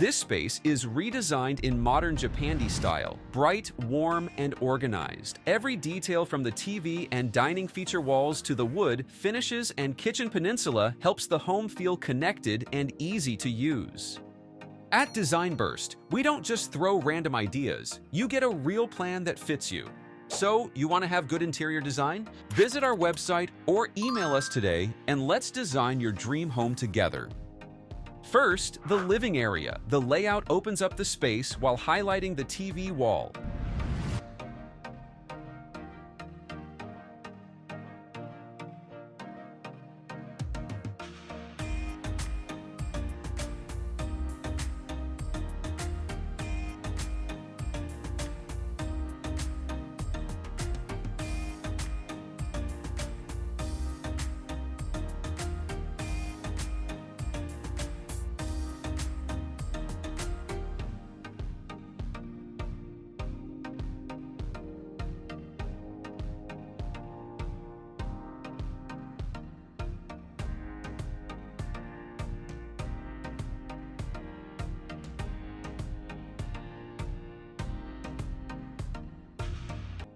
This space is redesigned in modern Japandi style, bright, warm, and organized. Every detail from the TV and dining feature walls to the wood, finishes, and kitchen peninsula helps the home feel connected and easy to use. At Design Burst, we don't just throw random ideas, you get a real plan that fits you. So, you want to have good interior design? Visit our website or email us today and let's design your dream home together. First, the living area. The layout opens up the space while highlighting the TV wall.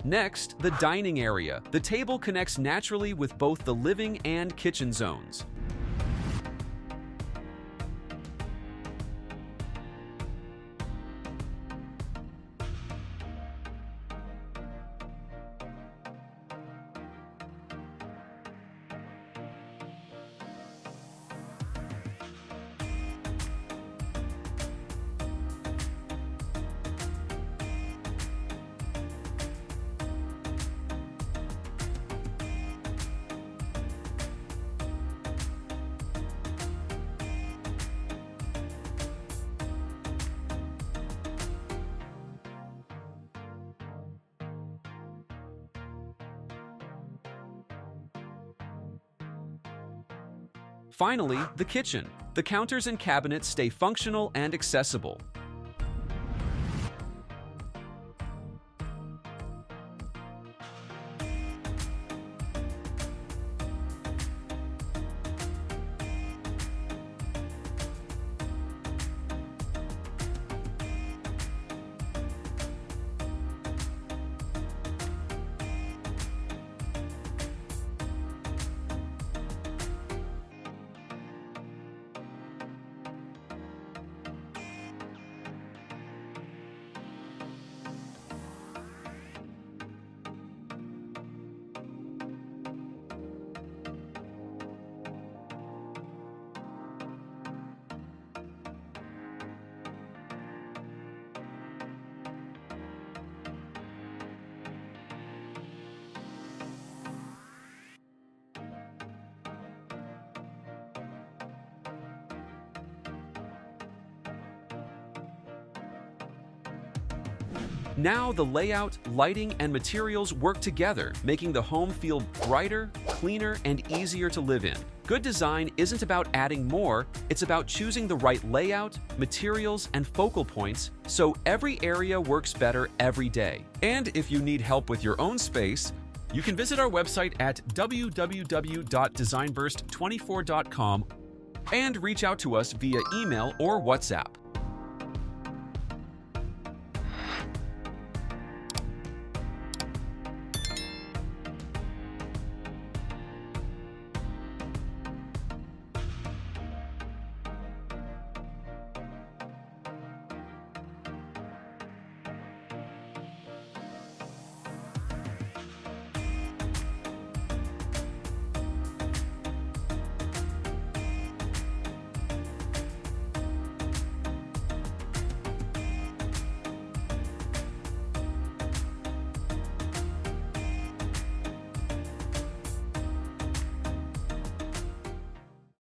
Next, the dining area. The table connects naturally with both the living and kitchen zones. Finally, the kitchen. The counters and cabinets stay functional and accessible. Now the layout, lighting, and materials work together, making the home feel brighter, cleaner, and easier to live in. Good design isn't about adding more, it's about choosing the right layout, materials, and focal points so every area works better every day. And if you need help with your own space, you can visit our website at www.designburst24.com and reach out to us via email or WhatsApp.